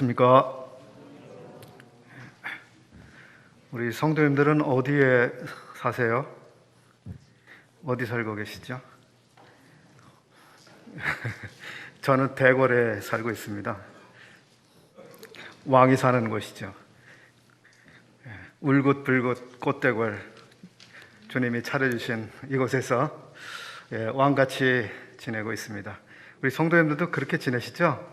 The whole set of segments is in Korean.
안녕하십니까. 우리 성도님들은 어디에 사세요? 어디 살고 계시죠? 저는 대궐에 살고 있습니다. 왕이 사는 곳이죠. 울긋불긋 꽃대궐, 주님이 차려주신 이곳에서 왕같이 지내고 있습니다. 우리 성도님들도 그렇게 지내시죠?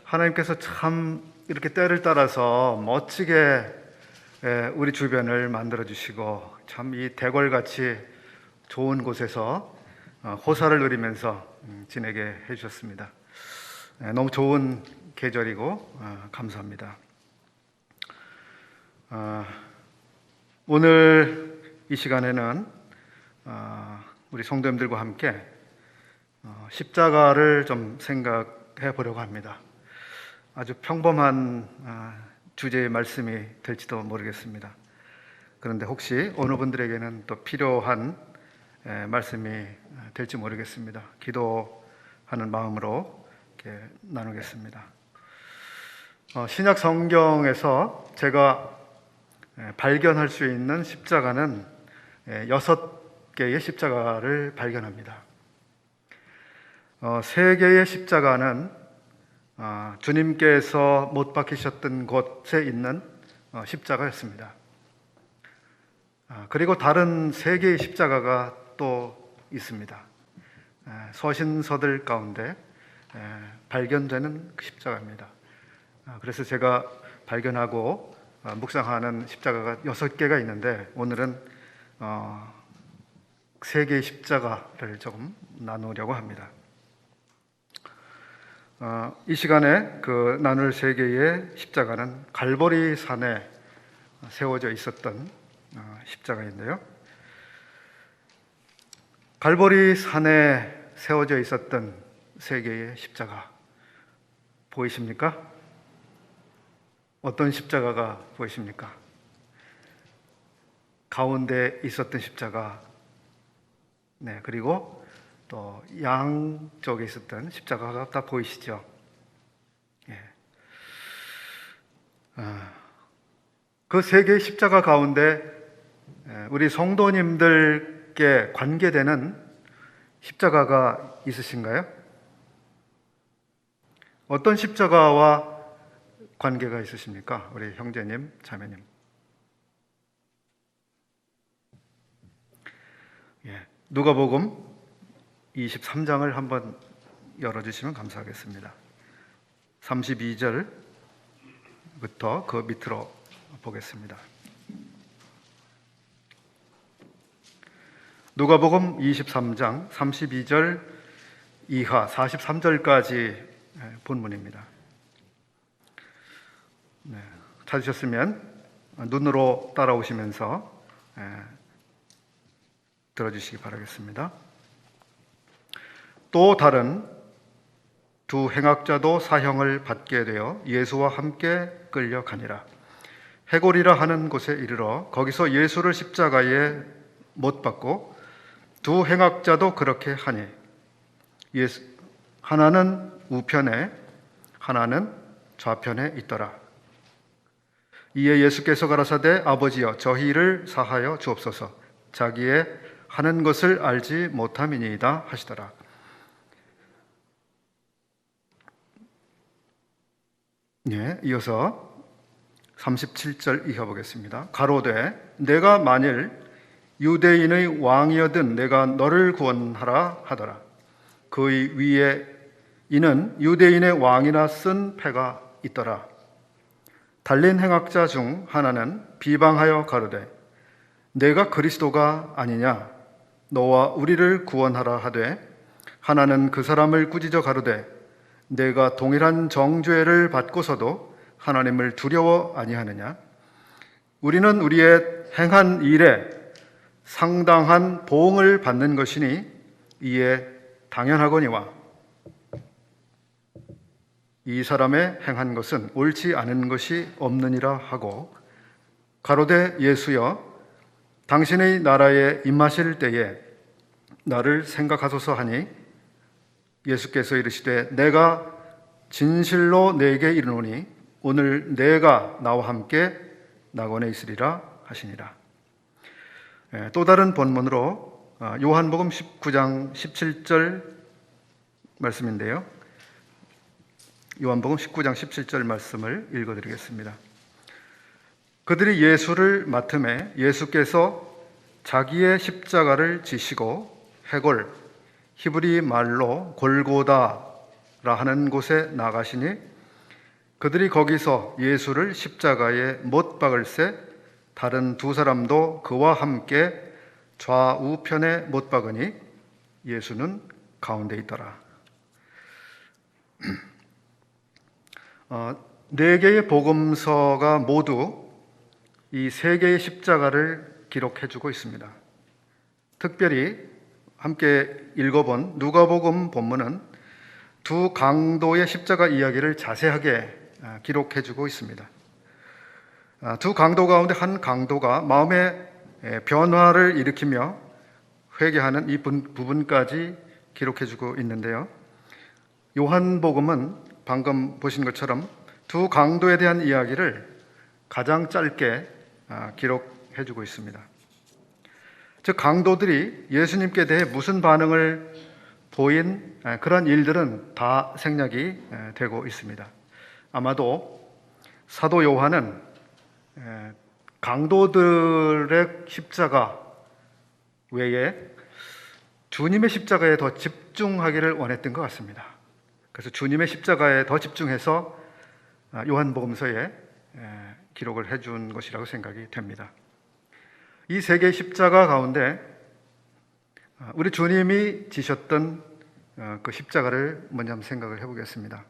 하나님께서 참 이렇게 때를 따라서 멋지게 우리 주변을 만들어 주시고 참 이 대궐같이 좋은 곳에서 호사를 누리면서 지내게 해주셨습니다. 너무 좋은 계절이고 감사합니다. 오늘 이 시간에는 우리 성도님들과 함께 십자가를 좀 생각해 보려고 합니다. 아주 평범한 주제의 말씀이 될지도 모르겠습니다. 그런데 혹시 어느 분들에게는 또 필요한 말씀이 될지 모르겠습니다. 기도하는 마음으로 이렇게 나누겠습니다. 신약 성경에서 제가 발견할 수 있는 십자가는 6개의 십자가를 발견합니다. 3개의 십자가는 주님께서 못 박히셨던 곳에 있는 십자가였습니다. 그리고 다른 3개의 십자가가 또 있습니다. 서신서들 가운데 발견되는 십자가입니다. 그래서 제가 발견하고 묵상하는 십자가가 6개가 있는데 오늘은 3개의 십자가를 조금 나누려고 합니다. 이 시간에 나눌 3개의 십자가는 갈보리 산에 세워져 있었던 십자가인데요. 갈보리 산에 세워져 있었던 3개의 십자가 보이십니까? 어떤 십자가가 보이십니까? 가운데 있었던 십자가, 그리고 또 양쪽에 있었던 십자가가 다 보이시죠? 그 3개의 십자가 가운데 우리 성도님들께 관계되는 십자가가 있으신가요? 어떤 십자가와 관계가 있으십니까? 우리 형제님, 자매님. 누가복음 23장을 한번 열어주시면 감사하겠습니다. 32절부터 그 밑으로 보겠습니다. 누가복음 23장 32절 이하 43절까지 본문입니다. 찾으셨으면 눈으로 따라오시면서 들어주시기 바라겠습니다. 또 다른 2 행악자도 사형을 받게 되어 예수와 함께 끌려가니라. 해골이라 하는 곳에 이르러 거기서 예수를 십자가에 못 박고 2 행악자도 그렇게 하니 하나는 우편에 하나는 좌편에 있더라. 이에 예수께서 가라사대 아버지여 저희를 사하여 주옵소서 자기의 하는 것을 알지 못함이니이다 하시더라. 이어서 37절 이하 보겠습니다. 가로되 내가 만일 유대인의 왕이어든 내가 너를 구원하라 하더라. 그의 위에 이는 유대인의 왕이나 쓴 패가 있더라. 달린 행악자 중 하나는 비방하여 가로되 내가 그리스도가 아니냐 너와 우리를 구원하라 하되 하나는 그 사람을 꾸짖어 가로되 내가 동일한 정죄를 받고서도 하나님을 두려워 아니하느냐? 우리는 우리의 행한 일에 상당한 보응을 받는 것이니 이에 당연하거니와 이 사람의 행한 것은 옳지 않은 것이 없느니라 하고 가로되 예수여 당신의 나라에 임하실 때에 나를 생각하소서 하니 예수께서 이르시되 내가 진실로 내게 이르노니 오늘 내가 나와 함께 낙원에 있으리라 하시니라. 또 다른 본문으로 요한복음 19장 17절 말씀인데요. 요한복음 19장 17절 말씀을 읽어드리겠습니다. 그들이 예수를 맡음에 예수께서 자기의 십자가를 지시고 해골, 히브리 말로 골고다라 하는 곳에 나가시니 그들이 거기서 예수를 십자가에 못 박을새 다른 두 사람도 그와 함께 좌우편에 못 박으니 예수는 가운데 있더라. 네 개의 복음서가 모두 이 세 개의 십자가를 기록해주고 있습니다. 특별히 함께 읽어본 누가복음 본문은 두 강도의 십자가 이야기를 자세하게 기록해주고 있습니다. 두 강도 가운데 한 강도가 마음의 변화를 일으키며 회개하는 이 부분까지 기록해주고 있는데요. 요한복음은 방금 보신 것처럼 두 강도에 대한 이야기를 가장 짧게 기록해주고 있습니다. 즉 강도들이 예수님께 대해 무슨 반응을 보인 그런 일들은 다 생략이 되고 있습니다. 아마도 사도 요한은 강도들의 십자가 외에 주님의 십자가에 더 집중하기를 원했던 것 같습니다. 그래서 주님의 십자가에 더 집중해서 요한복음서에 기록을 해준 것이라고 생각이 됩니다. 이 세 개의 십자가 가운데 우리 주님이 지셨던 그 십자가를 먼저 한번 생각을 해보겠습니다.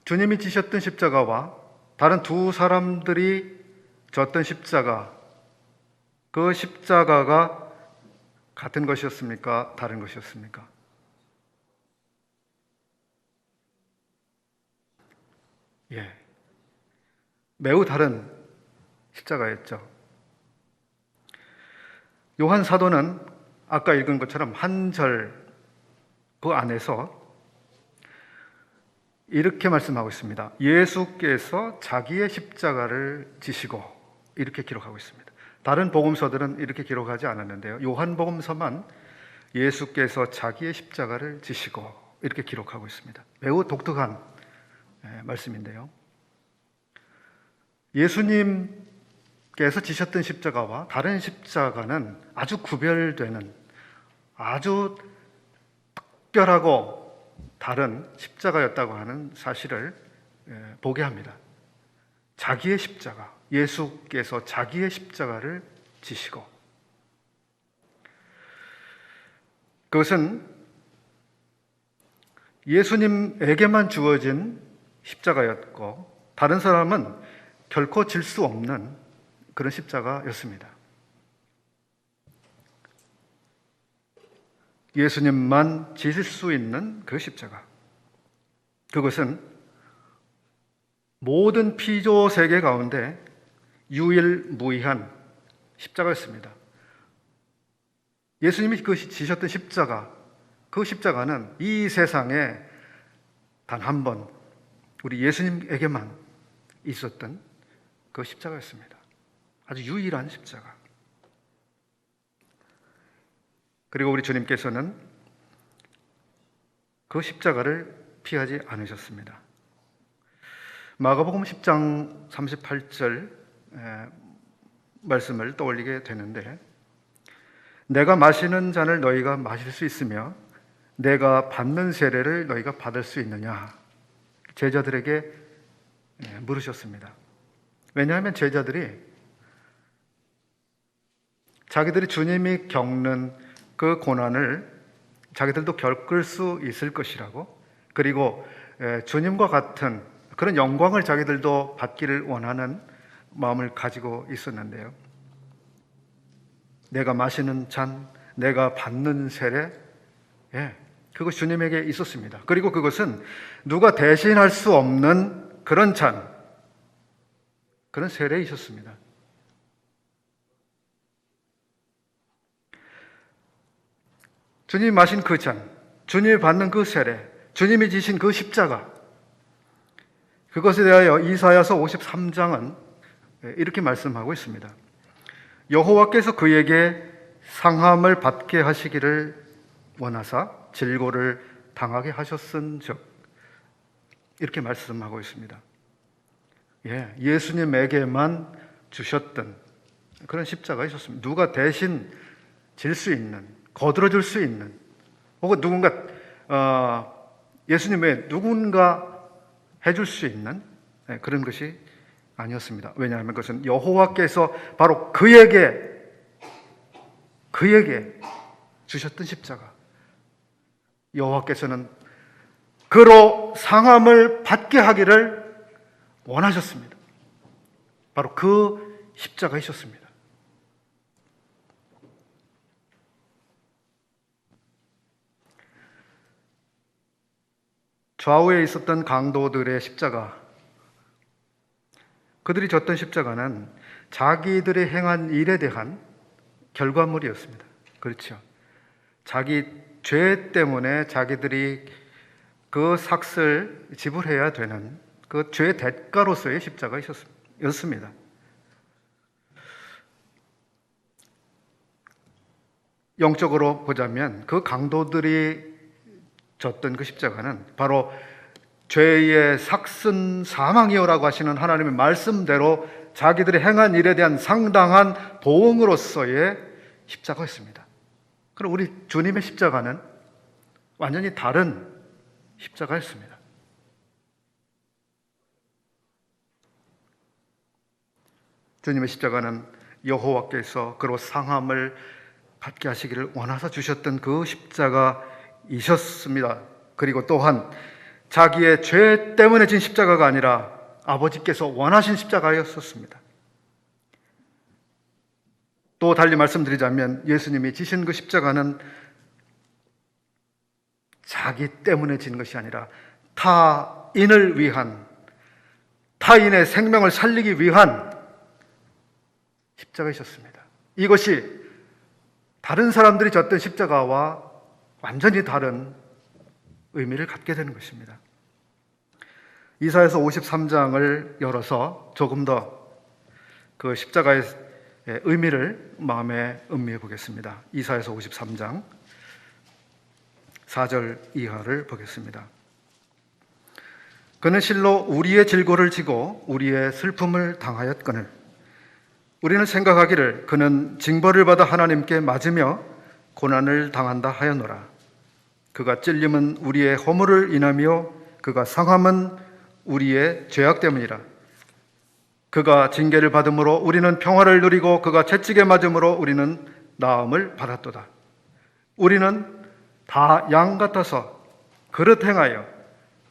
주님이 지셨던 십자가와 다른 두 사람들이 졌던 십자가, 그 십자가가 같은 것이었습니까? 다른 것이었습니까? 예, 매우 다른 십자가였죠. 요한 사도는 아까 읽은 것처럼 한 절 그 안에서 이렇게 말씀하고 있습니다. 예수께서 자기의 십자가를 지시고 이렇게 기록하고 있습니다. 다른 복음서들은 이렇게 기록하지 않았는데요. 요한복음서만 예수께서 자기의 십자가를 지시고 이렇게 기록하고 있습니다. 매우 독특한 말씀인데요. 예수님께서 지셨던 십자가와 다른 십자가는 아주 구별되는 아주 특별하고 다른 십자가였다고 하는 사실을 보게 합니다. 자기의 십자가, 예수께서 자기의 십자가를 지시고 그것은 예수님에게만 주어진 십자가였고 다른 사람은 결코 질 수 없는 그런 십자가였습니다. 예수님만 지실 수 있는 그 십자가. 그것은 모든 피조 세계 가운데 유일무이한 십자가였습니다. 예수님이 그 지셨던 십자가, 그 십자가는 이 세상에 단 한 번 우리 예수님에게만 있었던 그 십자가였습니다. 아주 유일한 십자가. 그리고 우리 주님께서는 그 십자가를 피하지 않으셨습니다. 마가복음 10장 38절 말씀을 떠올리게 되는데 내가 마시는 잔을 너희가 마실 수 있으며 내가 받는 세례를 너희가 받을 수 있느냐 제자들에게 물으셨습니다. 왜냐하면 제자들이 자기들이 주님이 겪는 그 고난을 자기들도 겪을 수 있을 것이라고 그리고 주님과 같은 그런 영광을 자기들도 받기를 원하는 마음을 가지고 있었는데요. 내가 마시는 잔, 내가 받는 세례, 그것이 주님에게 있었습니다. 그리고 그것은 누가 대신할 수 없는 그런 잔, 그런 세례이셨습니다. 주님이 마신 그 잔, 주님이 받는 그 세례, 주님이 지신 그 십자가, 그것에 대하여 이사야서 53장은 이렇게 말씀하고 있습니다. 여호와께서 그에게 상함을 받게 하시기를 원하사 질고를 당하게 하셨은즉, 이렇게 말씀하고 있습니다. 예수님에게만 주셨던 그런 십자가 있었습니다. 누가 대신 질 수 있는, 거들어줄 수 있는, 혹은 누군가 예수님 외에 누군가 해줄 수 있는 그런 것이 아니었습니다. 왜냐하면 그것은 여호와께서 바로 그에게 주셨던 십자가, 여호와께서는 그로 상함을 받게 하기를 원하셨습니다. 바로 그 십자가이셨습니다. 좌우에 있었던 강도들의 십자가, 그들이 졌던 십자가는 자기들이 행한 일에 대한 결과물이었습니다. 그렇죠. 자기 죄 때문에 자기들이 그 삭을 지불해야 되는 그 죄의 대가로서의 십자가였습니다. 영적으로 보자면 그 강도들이 졌던 그 십자가는 바로 죄의 삭은 사망이요라고 하시는 하나님의 말씀대로 자기들이 행한 일에 대한 상당한 보응으로서의 십자가였습니다. 그럼 우리 주님의 십자가는 완전히 다른 십자가였습니다. 주님의 십자가는 여호와께서 그로 상함을 받게 하시기를 원하사 주셨던 그 십자가이셨습니다. 그리고 또한 자기의 죄 때문에 진 십자가가 아니라 아버지께서 원하신 십자가였었습니다. 또 달리 말씀드리자면 예수님이 지신 그 십자가는 자기 때문에 진 것이 아니라 타인을 위한, 타인의 생명을 살리기 위한 십자가이셨습니다. 이것이 다른 사람들이 졌던 십자가와 완전히 다른 의미를 갖게 되는 것입니다. 이사야서 53장을 열어서 조금 더 그 십자가의 의미를 마음에 음미해 보겠습니다. 이사야서 53장 4절 이하를 보겠습니다. 그는 실로 우리의 질고를 지고 우리의 슬픔을 당하였거늘 우리는 생각하기를 그는 징벌을 받아 하나님께 맞으며 고난을 당한다 하였노라. 그가 찔림은 우리의 허물을 인하며 그가 상함은 우리의 죄악 때문이라. 그가 징계를 받음으로 우리는 평화를 누리고 그가 채찍에 맞음으로 우리는 나음을 받았도다. 우리는 다 양 같아서 그릇 행하여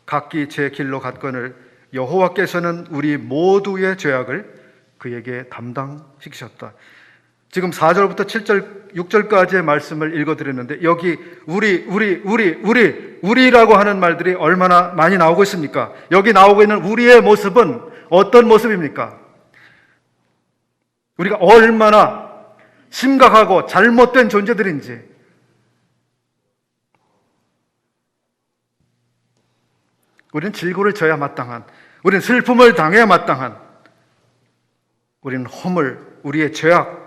각기 제 길로 갔거늘 여호와께서는 우리 모두의 죄악을 그에게 담당시키셨다. 지금 4절부터 7절, 6절까지의 말씀을 읽어드렸는데 여기 우리라고 하는 말들이 얼마나 많이 나오고 있습니까? 여기 나오고 있는 우리의 모습은 어떤 모습입니까? 우리가 얼마나 심각하고 잘못된 존재들인지, 우리는 질고를 져야 마땅한, 우리는 슬픔을 당해야 마땅한, 우리는 허물, 우리의 죄악,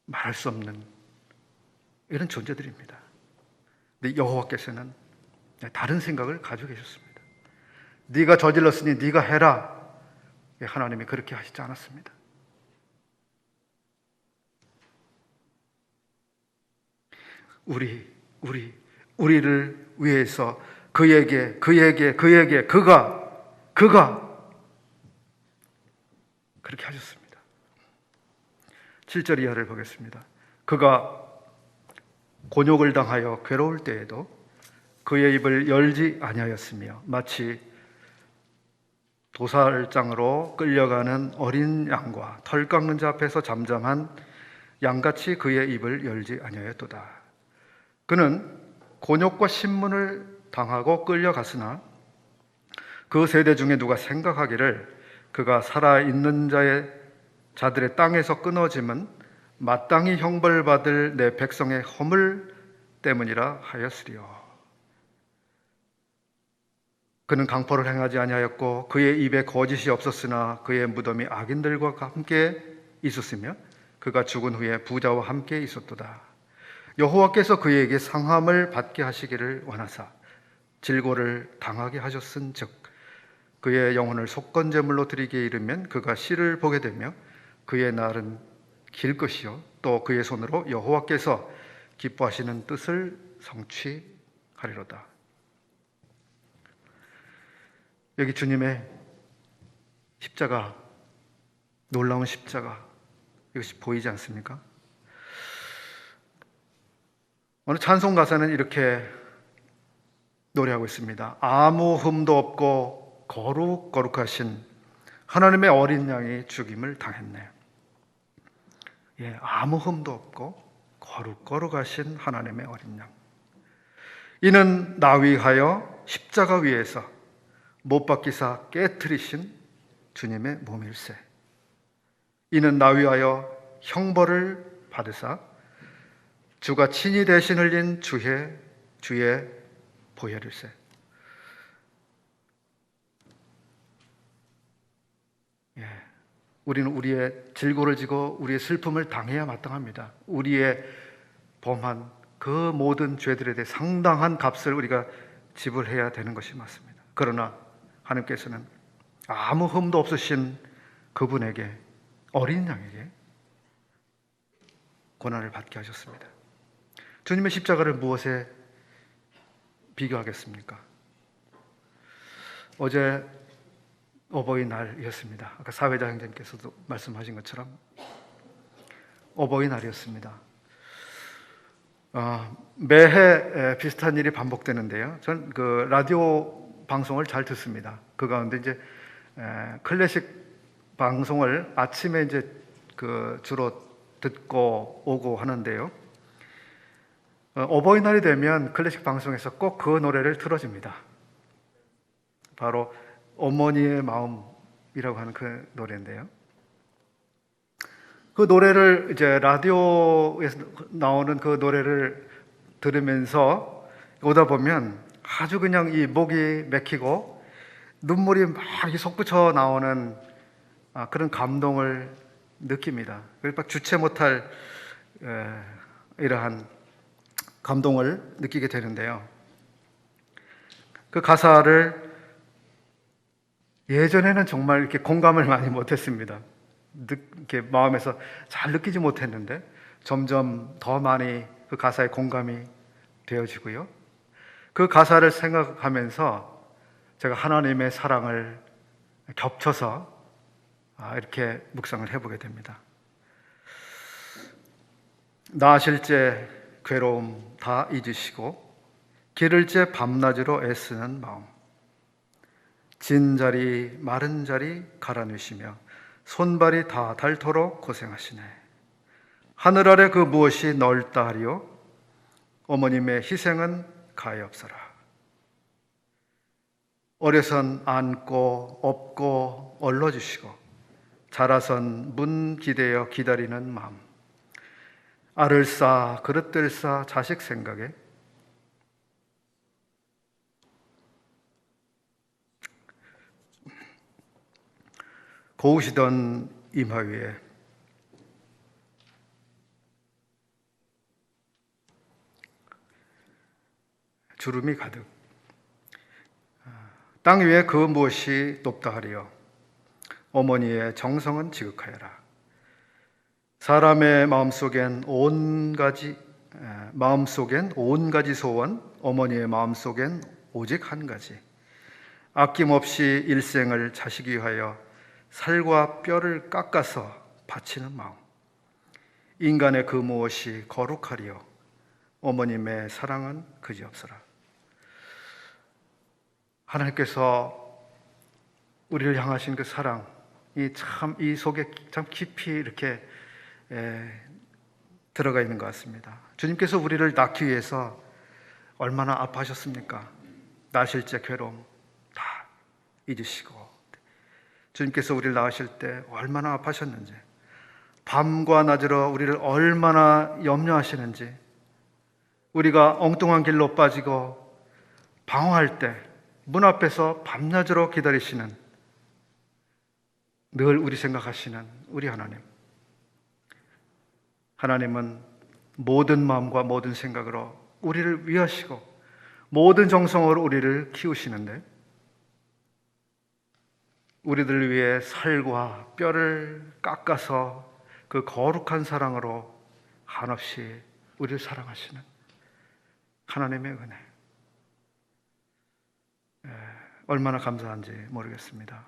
말할 수 없는 이런 존재들입니다. 근데 여호와께서는 다른 생각을 가지고 계셨습니다. 네가 저질렀으니 네가 해라. 하나님이 그렇게 하시지 않았습니다. 우리를 위해서 그가 그렇게 하셨습니다. 7절 이하를 보겠습니다. 그가 곤욕을 당하여 괴로울 때에도 그의 입을 열지 아니하였으며 마치 도살장으로 끌려가는 어린 양과 털 깎는 자 앞에서 잠잠한 양같이 그의 입을 열지 아니하였도다. 그는 곤욕과 신문을 당하고 끌려갔으나 그 세대 중에 누가 생각하기를 그가 살아있는 자들의 땅에서 끊어짐은 마땅히 형벌받을 내 백성의 허물 때문이라 하였으리요. 그는 강포를 행하지 아니하였고 그의 입에 거짓이 없었으나 그의 무덤이 악인들과 함께 있었으며 그가 죽은 후에 부자와 함께 있었도다. 여호와께서 그에게 상함을 받게 하시기를 원하사 질고를 당하게 하셨은즉 그의 영혼을 속건제물로 드리기에 이르면 그가 시를 보게 되며 그의 날은 길 것이요 또 그의 손으로 여호와께서 기뻐하시는 뜻을 성취하리로다. 여기 주님의 십자가, 놀라운 십자가, 이것이 보이지 않습니까? 오늘 찬송 가사는 이렇게 노래하고 있습니다. 아무 흠도 없고 거룩하신 하나님의 어린 양이 죽임을 당했네. 예, 아무 흠도 없고 거룩하신 하나님의 어린 양. 이는 나위하여 십자가 위에서 못 박히사 깨트리신 주님의 몸일세. 이는 나위하여 형벌을 받으사 주가 친히 대신 흘린 주의 보혈일세. 예, 우리는 우리의 질고를 지고 우리의 슬픔을 당해야 마땅합니다. 우리의 범한 그 모든 죄들에 대해 상당한 값을 우리가 지불해야 되는 것이 맞습니다. 그러나 하나님께서는 아무 흠도 없으신 그분에게, 어린 양에게 고난을 받게 하셨습니다. 주님의 십자가를 무엇에 비교하겠습니까? 어제 어버이날이었습니다. 아까 사회자 형제님께서도 말씀하신 것처럼 어버이날이었습니다. 매해 비슷한 일이 반복되는데요. 전 그 라디오 방송을 잘 듣습니다. 그 가운데 이제 클래식 방송을 아침에 이제 그 주로 듣고 오고 하는데요. 어버이날이 되면 클래식 방송에서 꼭 그 노래를 틀어줍니다. 바로 어머니의 마음이라고 하는 그 노래인데요. 그 노래를 이제 라디오에서 나오는 그 노래를 들으면서 오다 보면 아주 그냥 이 목이 맥히고 눈물이 막 솟구쳐 나오는 그런 감동을 느낍니다. 막 주체 못할 이러한 감동을 느끼게 되는데요. 그 가사를 예전에는 정말 이렇게 공감을 많이 못했습니다. 이렇게 마음에서 잘 느끼지 못했는데 점점 더 많이 그 가사에 공감이 되어지고요. 그 가사를 생각하면서 제가 하나님의 사랑을 겹쳐서 이렇게 묵상을 해보게 됩니다. 나실제 괴로움 다 잊으시고 기를제 밤낮으로 애쓰는 마음, 진 자리 마른 자리 갈아넣으시며 손발이 다 닳도록 고생하시네. 하늘 아래 그 무엇이 넓다 하리요 어머님의 희생은 가엾어라. 어려선 안고 업고 얼러주시고 자라선 문 기대어 기다리는 마음, 알을 싸 그릇들 싸 자식 생각에 고우시던 이마 위에 주름이 가득, 땅 위에 그 무엇이 높다 하리요 어머니의 정성은 지극하여라. 사람의 마음속엔 온 가지 소원, 어머니의 마음속엔 오직 한 가지, 아낌없이 일생을 자식 위하여 살과 뼈를 깎아서 바치는 마음, 인간의 그 무엇이 거룩하리요 어머님의 사랑은 그지없어라. 하나님께서 우리를 향하신 그 사랑이 참 이 속에 참 깊이 이렇게 들어가 있는 것 같습니다. 주님께서 우리를 낳기 위해서 얼마나 아파하셨습니까? 나실제 괴로움 다 잊으시고, 주님께서 우리를 낳으실 때 얼마나 아파하셨는지, 밤과 낮으로 우리를 얼마나 염려하시는지, 우리가 엉뚱한 길로 빠지고 방황할 때 문 앞에서 밤낮으로 기다리시는, 늘 우리 생각하시는 우리 하나님. 하나님은 모든 마음과 모든 생각으로 우리를 위하시고 모든 정성으로 우리를 키우시는데, 우리들을 위해 살과 뼈를 깎아서 그 거룩한 사랑으로 한없이 우리를 사랑하시는 하나님의 은혜, 얼마나 감사한지 모르겠습니다.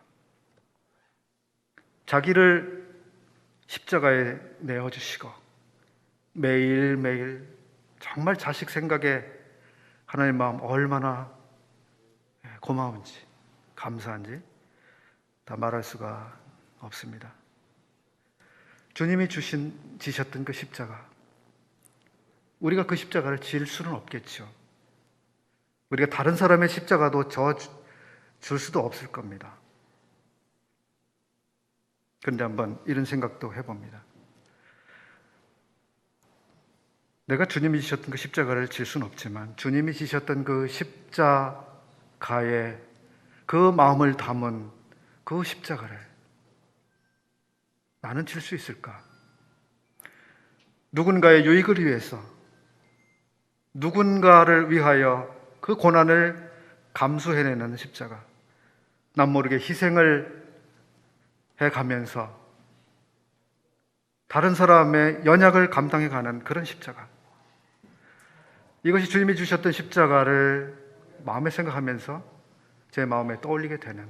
자기를 십자가에 내어주시고 매일매일 정말 자식 생각에 하나님 마음 얼마나 고마운지, 감사한지 다 말할 수가 없습니다. 주님이 지셨던 그 십자가, 우리가 그 십자가를 질 수는 없겠죠. 우리가 다른 사람의 십자가도 줄 수도 없을 겁니다. 그런데 한번 이런 생각도 해봅니다. 내가 주님이 지셨던 그 십자가를 질 수는 없지만 주님이 지셨던 그 십자가에 그 마음을 담은 그 십자가를 나는 질 수 있을까? 누군가의 유익을 위해서, 누군가를 위하여 그 고난을 감수해내는 십자가, 남모르게 희생을 해가면서 다른 사람의 연약을 감당해가는 그런 십자가, 이것이 주님이 주셨던 십자가를 마음에 생각하면서 제 마음에 떠올리게 되는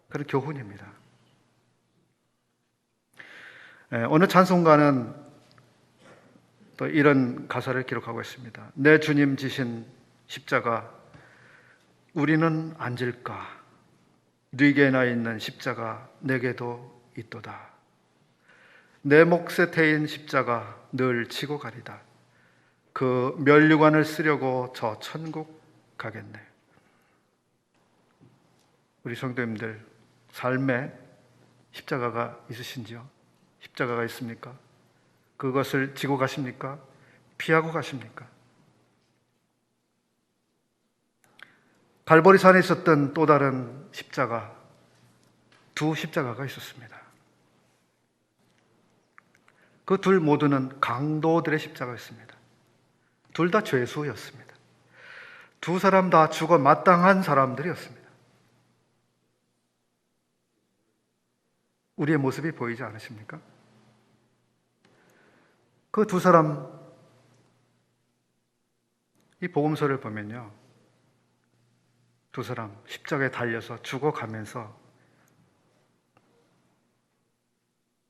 그런 교훈입니다. 어느 찬송가는 또 이런 가사를 기록하고 있습니다. 내 주님 지신 십자가 우리는 안 질까? 네게나 있는 십자가 내게도 있도다. 내 몫에 태인 십자가 늘 지고 가리다. 그 면류관을 쓰려고 저 천국 가겠네. 우리 성도님들 삶에 십자가가 있으신지요? 십자가가 있습니까? 그것을 지고 가십니까? 피하고 가십니까? 갈보리산에 있었던 또 다른 십자가, 두 십자가가 있었습니다. 그 둘 모두는 강도들의 십자가였습니다. 둘 다 죄수였습니다. 두 사람 다 죽어 마땅한 사람들이었습니다. 우리의 모습이 보이지 않으십니까? 그 두 사람, 이 복음서를 보면요, 두 사람 십자가에 달려서 죽어가면서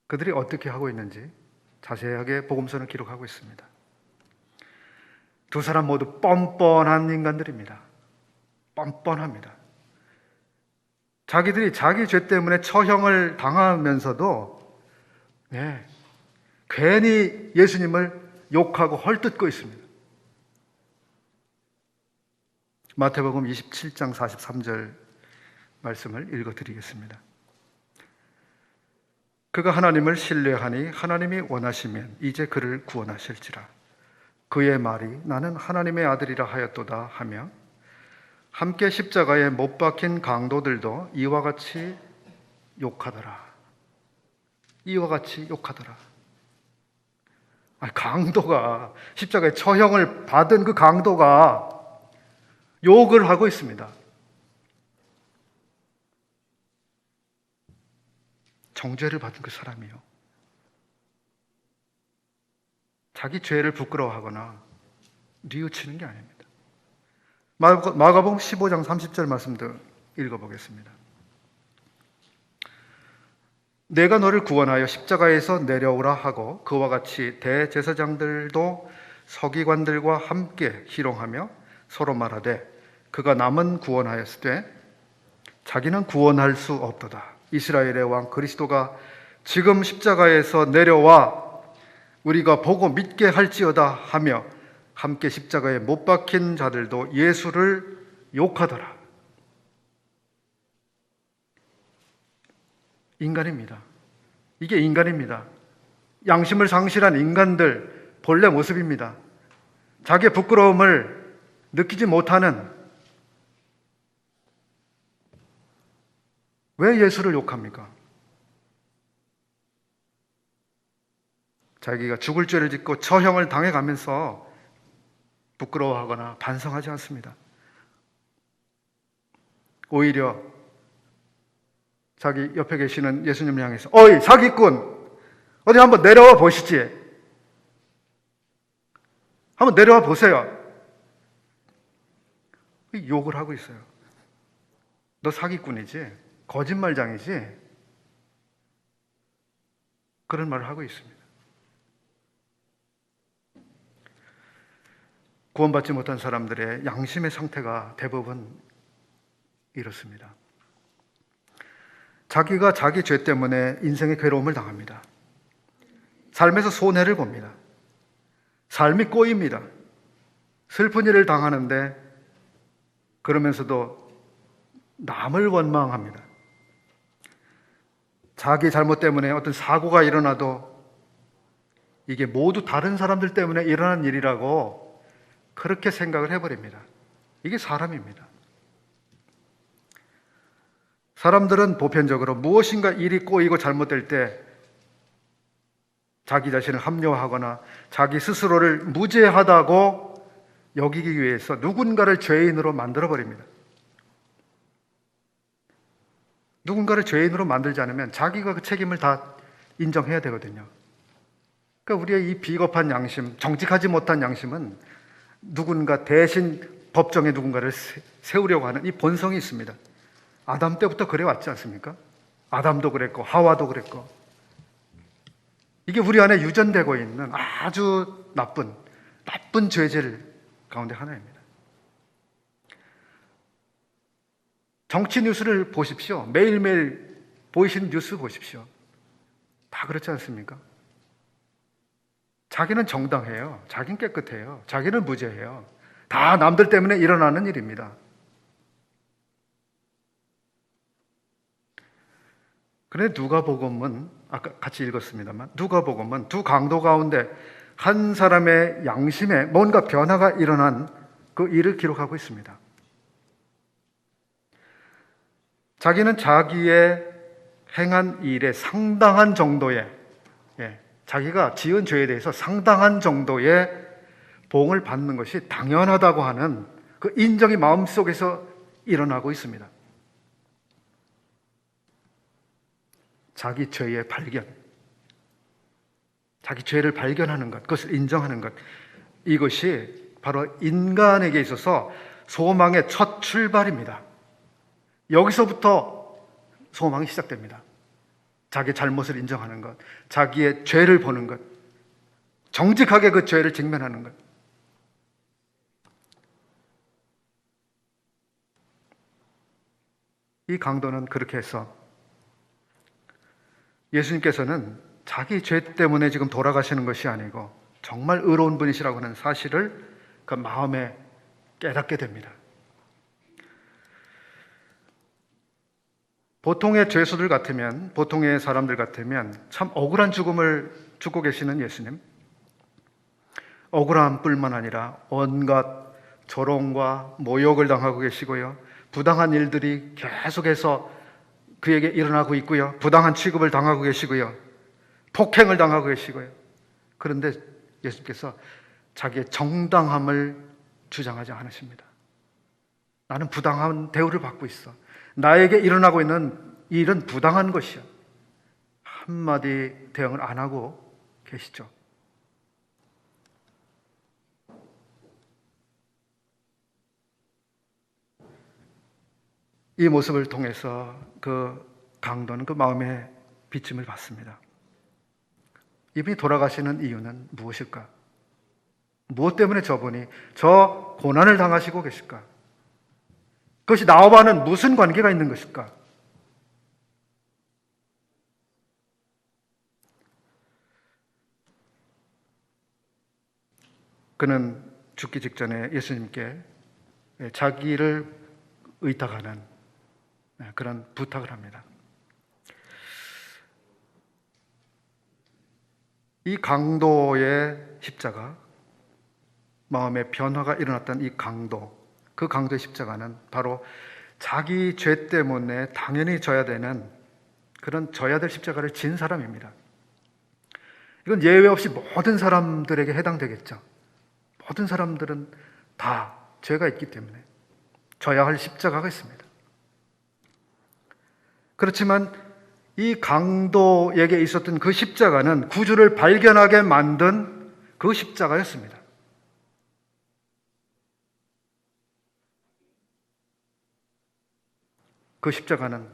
그들이 어떻게 하고 있는지 자세하게 복음서는 기록하고 있습니다. 두 사람 모두 뻔뻔한 인간들입니다. 뻔뻔합니다. 자기들이 자기 죄 때문에 처형을 당하면서도 괜히 예수님을 욕하고 헐뜯고 있습니다. 마태복음 27장 43절 말씀을 읽어드리겠습니다. 그가 하나님을 신뢰하니 하나님이 원하시면 이제 그를 구원하실지라. 그의 말이 나는 하나님의 아들이라 하였도다 하며 함께 십자가에 못 박힌 강도들도 이와 같이 욕하더라. 이와 같이 욕하더라. 강도가, 십자가에 처형을 받은 그 강도가 욕을 하고 있습니다. 정죄를 받은 그 사람이요, 자기 죄를 부끄러워하거나 뉘우치는 게 아닙니다. 마가복음 15장 30절 말씀도 읽어보겠습니다. 내가 너를 구원하여 십자가에서 내려오라 하고 그와 같이 대제사장들도 서기관들과 함께 희롱하며 서로 말하되 그가 남은 구원하였으되 자기는 구원할 수 없도다. 이스라엘의 왕 그리스도가 지금 십자가에서 내려와 우리가 보고 믿게 할지어다 하며 함께 십자가에 못 박힌 자들도 예수를 욕하더라. 인간입니다. 이게 인간입니다. 양심을 상실한 인간들 본래 모습입니다. 자기의 부끄러움을 느끼지 못하는, 왜 예수를 욕합니까? 자기가 죽을 죄를 짓고 처형을 당해가면서 부끄러워하거나 반성하지 않습니다. 오히려 자기 옆에 계시는 예수님을 향해서 어이 사기꾼, 어디 한번 내려와 보시지. 한번 내려와 보세요. 욕을 하고 있어요. 너 사기꾼이지, 거짓말장이지, 그런 말을 하고 있습니다. 구원받지 못한 사람들의 양심의 상태가 대부분 이렇습니다. 자기가 자기 죄 때문에 인생의 괴로움을 당합니다. 삶에서 손해를 봅니다. 삶이 꼬입니다. 슬픈 일을 당하는데 그러면서도 남을 원망합니다. 자기 잘못 때문에 어떤 사고가 일어나도 이게 모두 다른 사람들 때문에 일어난 일이라고 그렇게 생각을 해버립니다. 이게 사람입니다. 사람들은 보편적으로 무엇인가 일이 꼬이고 잘못될 때 자기 자신을 합리화하거나 자기 스스로를 무죄하다고 여기기 위해서 누군가를 죄인으로 만들어버립니다. 누군가를 죄인으로 만들지 않으면 자기가 그 책임을 다 인정해야 되거든요. 그러니까 우리의 이 비겁한 양심, 정직하지 못한 양심은 누군가 대신 법정에 누군가를 세우려고 하는 이 본성이 있습니다. 아담 때부터 그래 왔지 않습니까? 아담도 그랬고 하와도 그랬고, 이게 우리 안에 유전되고 있는 아주 나쁜 죄질 가운데 하나입니다. 정치 뉴스를 보십시오. 매일매일 보이시는 뉴스 보십시오. 다 그렇지 않습니까? 자기는 정당해요. 자기는 깨끗해요. 자기는 무죄해요. 다 남들 때문에 일어나는 일입니다. 그런데 누가복음은 아까 같이 읽었습니다만, 누가복음은 두 강도 가운데 한 사람의 양심에 뭔가 변화가 일어난 그 일을 기록하고 있습니다. 자기는 자기의 행한 일에 상당한 정도의, 자기가 지은 죄에 대해서 상당한 정도의 보응을 받는 것이 당연하다고 하는 그 인정이 마음속에서 일어나고 있습니다. 자기 죄의 발견, 자기 죄를 발견하는 것, 그것을 인정하는 것, 이것이 바로 인간에게 있어서 소망의 첫 출발입니다. 여기서부터 소망이 시작됩니다. 자기 잘못을 인정하는 것, 자기의 죄를 보는 것, 정직하게 그 죄를 직면하는 것. 이 강도는 그렇게 해서 예수님께서는 자기 죄 때문에 지금 돌아가시는 것이 아니고 정말 의로운 분이시라고 하는 사실을 그 마음에 깨닫게 됩니다. 보통의 죄수들 같으면, 보통의 사람들 같으면 참 억울한 죽음을 죽고 계시는 예수님, 억울함 뿐만 아니라 온갖 조롱과 모욕을 당하고 계시고요, 부당한 일들이 계속해서 그에게 일어나고 있고요, 부당한 취급을 당하고 계시고요, 폭행을 당하고 계시고요. 그런데 예수님께서 자기의 정당함을 주장하지 않으십니다. 나는 부당한 대우를 받고 있어. 나에게 일어나고 있는 일은 부당한 것이야. 한마디 대응을 안 하고 계시죠. 이 모습을 통해서 그 강도는 그 마음의 비침을 받습니다. 이분이 돌아가시는 이유는 무엇일까? 무엇 때문에 저분이 저 고난을 당하시고 계실까? 그것이 나와는 무슨 관계가 있는 것일까? 그는 죽기 직전에 예수님께 자기를 의탁하는 그런 부탁을 합니다. 이 강도의 십자가, 마음의 변화가 일어났던 이 강도, 그 강도의 십자가는 바로 자기 죄 때문에 당연히 져야 되는 그런 져야 될 십자가를 진 사람입니다. 이건 예외 없이 모든 사람들에게 해당되겠죠. 모든 사람들은 다 죄가 있기 때문에 져야 할 십자가가 있습니다. 그렇지만 이 강도에게 있었던 그 십자가는 구주를 발견하게 만든 그 십자가였습니다. 그 십자가는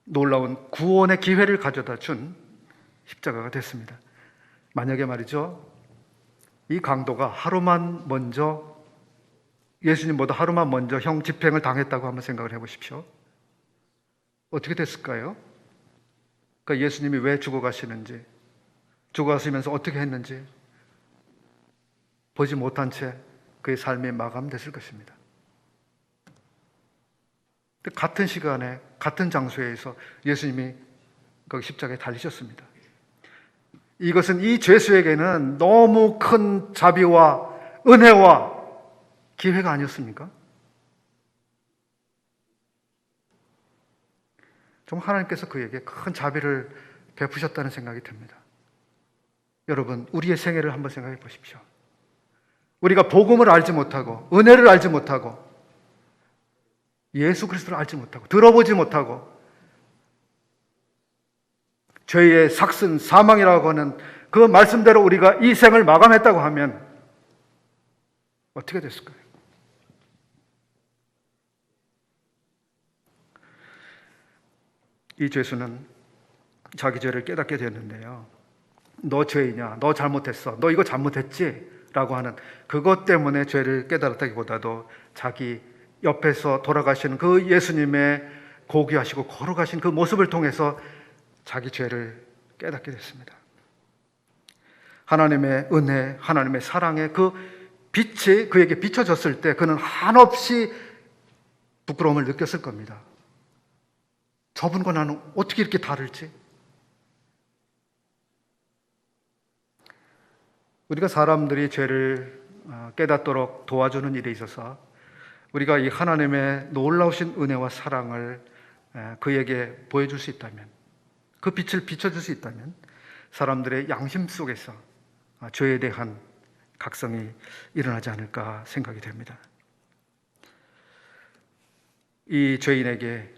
놀라운 구원의 기회를 가져다 준 십자가가 됐습니다. 만약에 말이죠, 이 강도가 하루만 먼저, 예수님보다 하루만 먼저 형 집행을 당했다고 한번 생각을 해보십시오. 어떻게 됐을까요? 그러니까 예수님이 왜 죽어가시는지, 죽어가시면서 어떻게 했는지 보지 못한 채 그의 삶이 마감됐을 것입니다. 같은 시간에 같은 장소에서 예수님이 거기 십자가에 달리셨습니다. 이것은 이 죄수에게는 너무 큰 자비와 은혜와 기회가 아니었습니까? 정말 하나님께서 그에게 큰 자비를 베푸셨다는 생각이 듭니다. 여러분, 우리의 생애를 한번 생각해 보십시오. 우리가 복음을 알지 못하고, 은혜를 알지 못하고, 예수 그리스도를 알지 못하고, 들어보지 못하고, 죄의 삭슨, 사망이라고 하는 그 말씀대로 우리가 이 생을 마감했다고 하면 어떻게 됐을까요? 이 죄수는 자기 죄를 깨닫게 되었는데요, 너 죄이냐, 너 잘못했어, 너 이거 잘못했지? 라고 하는 그것 때문에 죄를 깨달았다기보다도 자기 옆에서 돌아가시는 그 예수님의 고귀하시고 걸어가신 그 모습을 통해서 자기 죄를 깨닫게 됐습니다. 하나님의 은혜, 하나님의 사랑의 그 빛이 그에게 비춰졌을 때 그는 한없이 부끄러움을 느꼈을 겁니다. 저분과 나는 어떻게 이렇게 다를지? 우리가 사람들이 죄를 깨닫도록 도와주는 일에 있어서 우리가 이 하나님의 놀라우신 은혜와 사랑을 그에게 보여줄 수 있다면, 그 빛을 비춰줄 수 있다면 사람들의 양심 속에서 죄에 대한 각성이 일어나지 않을까 생각이 됩니다. 이 죄인에게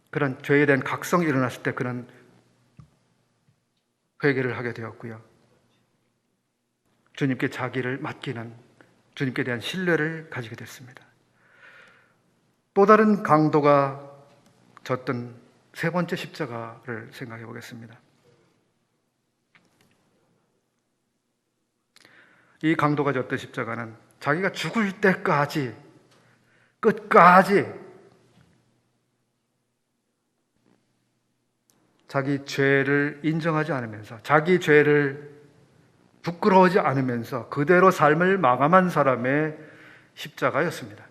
그런 죄에 대한 각성이 일어났을 때 그는 회개를 하게 되었고요, 주님께 자기를 맡기는, 주님께 대한 신뢰를 가지게 됐습니다. 또 다른 강도가 졌던 세 번째 십자가를 생각해 보겠습니다. 이 강도가 졌던 십자가는 자기가 죽을 때까지, 끝까지 자기 죄를 인정하지 않으면서, 자기 죄를 부끄러워하지 않으면서 그대로 삶을 마감한 사람의 십자가였습니다.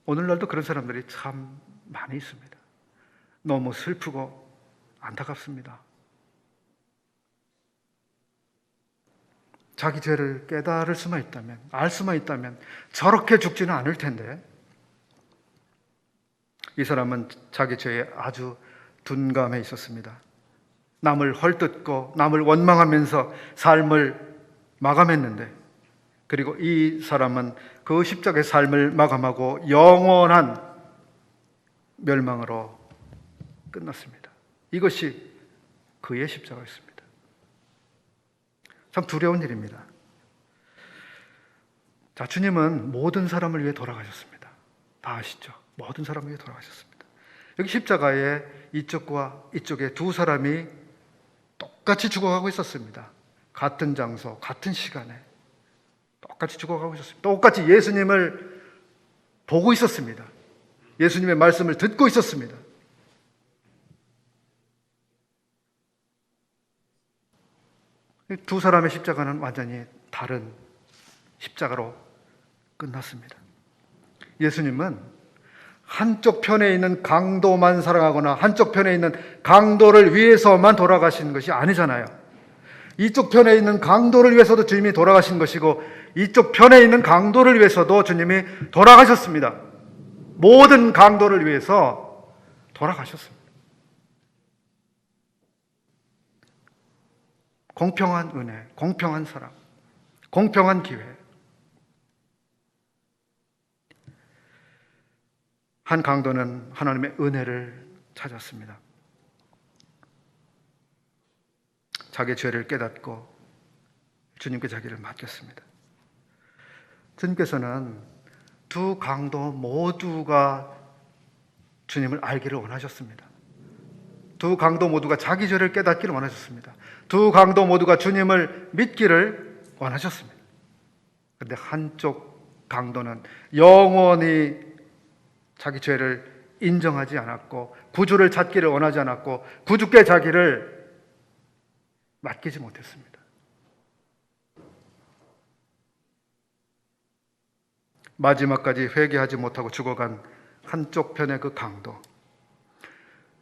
오늘날도 그런 사람들이 참 많이 있습니다. 너무 슬프고 안타깝습니다. 자기 죄를 깨달을 수만 있다면, 알 수만 있다면 저렇게 죽지는 않을 텐데, 이 사람은 자기 죄에 아주 둔감해 있었습니다. 남을 헐뜯고 남을 원망하면서 삶을 마감했는데, 그리고 이 사람은 그 십자가의 삶을 마감하고 영원한 멸망으로 끝났습니다. 이것이 그의 십자가였습니다. 참 두려운 일입니다. 자, 주님은 모든 사람을 위해 돌아가셨습니다. 다 아시죠? 모든 사람을 위해 돌아가셨습니다. 여기 십자가에 이쪽과 이쪽에 두 사람이 똑같이 죽어가고 있었습니다. 같은 장소, 같은 시간에 똑같이 죽어가고 있었습니다. 똑같이 예수님을 보고 있었습니다. 예수님의 말씀을 듣고 있었습니다. 두 사람의 십자가는 완전히 다른 십자가로 끝났습니다. 예수님은 한쪽 편에 있는 강도만 사랑하거나 한쪽 편에 있는 강도를 위해서만 돌아가신 것이 아니잖아요. 이쪽 편에 있는 강도를 위해서도 주님이 돌아가신 것이고 이쪽 편에 있는 강도를 위해서도 주님이 돌아가셨습니다. 모든 강도를 위해서 돌아가셨습니다. 공평한 은혜, 공평한 사랑, 공평한 기회. 한 강도는 하나님의 은혜를 찾았습니다. 자기 죄를 깨닫고 주님께 자기를 맡겼습니다. 주님께서는 두 강도 모두가 주님을 알기를 원하셨습니다. 두 강도 모두가 자기 죄를 깨닫기를 원하셨습니다. 두 강도 모두가 주님을 믿기를 원하셨습니다. 그런데 한쪽 강도는 영원히 자기 죄를 인정하지 않았고 구주를 찾기를 원하지 않았고 구주께 자기를 맡기지 못했습니다. 마지막까지 회개하지 못하고 죽어간 한쪽 편의 그 강도.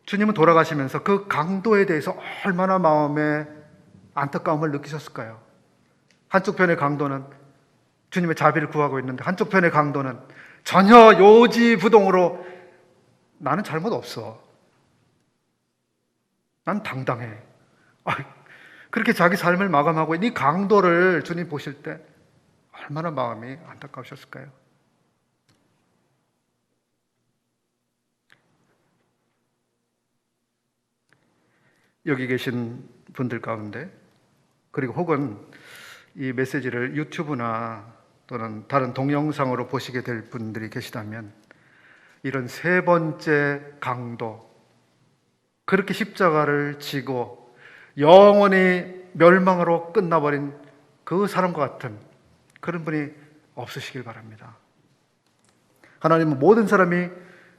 주님은 돌아가시면서 그 강도에 대해서 얼마나 마음에 안타까움을 느끼셨을까요? 한쪽 편의 강도는 주님의 자비를 구하고 있는데 한쪽 편의 강도는 전혀 요지부동으로 나는 잘못 없어. 난 당당해. 그렇게 자기 삶을 마감하고 이 강도를 주님 보실 때 얼마나 마음이 안타까우셨을까요? 여기 계신 분들 가운데 그리고 혹은 이 메시지를 유튜브나 또는 다른 동영상으로 보시게 될 분들이 계시다면 이런 세 번째 강도, 그렇게 십자가를 지고 영원히 멸망으로 끝나버린 그 사람과 같은 그런 분이 없으시길 바랍니다. 하나님은 모든 사람이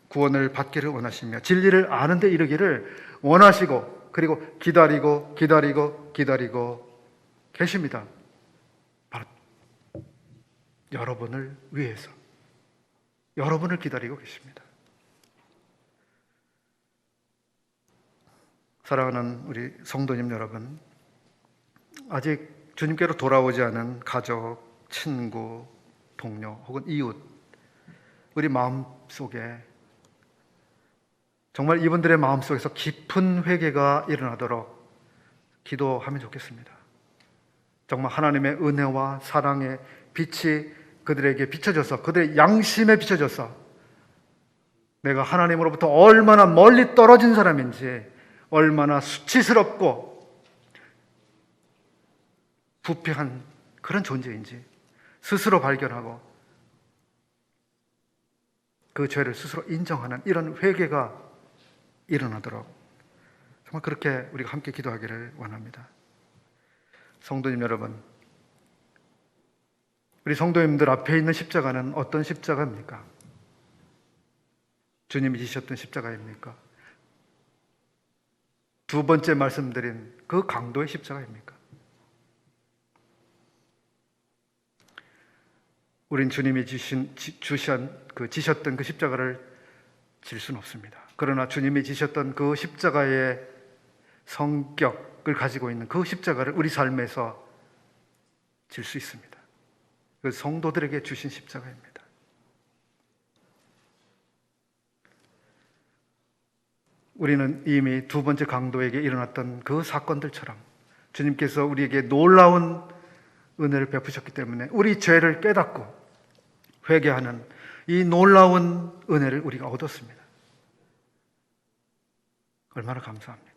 구원을 받기를 원하시며 진리를 아는 데 이르기를 원하시고 그리고 기다리고 계십니다. 바로 여러분을 위해서 여러분을 기다리고 계십니다. 사랑하는 우리 성도님 여러분, 아직 주님께로 돌아오지 않은 가족, 친구, 동료 혹은 이웃, 우리 마음속에 정말 이분들의 마음속에서 깊은 회개가 일어나도록 기도하면 좋겠습니다. 정말 하나님의 은혜와 사랑의 빛이 그들에게 비춰져서 그들의 양심에 비춰져서 내가 하나님으로부터 얼마나 멀리 떨어진 사람인지, 얼마나 수치스럽고 부패한 그런 존재인지 스스로 발견하고 그 죄를 스스로 인정하는 이런 회개가 일어나도록 정말 그렇게 우리가 함께 기도하기를 원합니다. 성도님 여러분, 우리 성도님들 앞에 있는 십자가는 어떤 십자가입니까? 주님이 지셨던 십자가입니까? 두 번째 말씀드린 그 강도의 십자가입니까? 우린 주님이 지셨던 그 십자가를 질 수는 없습니다. 그러나 주님이 지셨던 그 십자가의 성격을 가지고 있는 그 십자가를 우리 삶에서 질 수 있습니다. 그 성도들에게 주신 십자가입니다. 우리는 이미 두 번째 강도에게 일어났던 그 사건들처럼 주님께서 우리에게 놀라운 은혜를 베푸셨기 때문에 우리 죄를 깨닫고 회개하는 이 놀라운 은혜를 우리가 얻었습니다. 얼마나 감사합니까?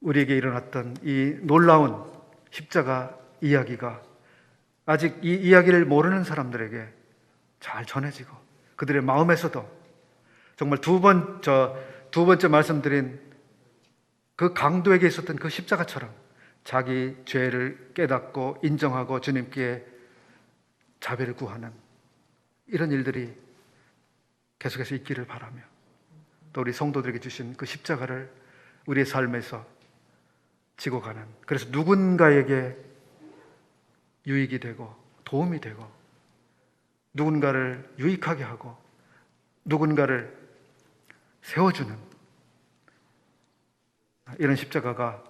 우리에게 일어났던 이 놀라운 십자가 이야기가 아직 이 이야기를 모르는 사람들에게 잘 전해지고 그들의 마음에서도 정말 두 번째 말씀드린 그 강도에게 있었던 그 십자가처럼 자기 죄를 깨닫고 인정하고 주님께 자비를 구하는 이런 일들이 계속해서 있기를 바라며 또 우리 성도들에게 주신 그 십자가를 우리의 삶에서 지고 가는, 그래서 누군가에게 유익이 되고 도움이 되고 누군가를 유익하게 하고 누군가를 세워주는 이런 십자가가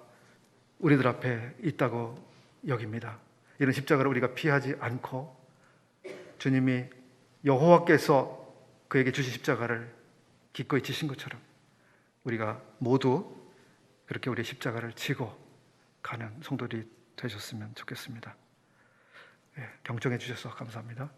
우리들 앞에 있다고 여깁니다. 이런 십자가를 우리가 피하지 않고 주님이 여호와께서 그에게 주신 십자가를 기꺼이 지신 것처럼 우리가 모두 그렇게 우리의 십자가를 지고 가는 성도들이 되셨으면 좋겠습니다. 경청해 주셔서 감사합니다.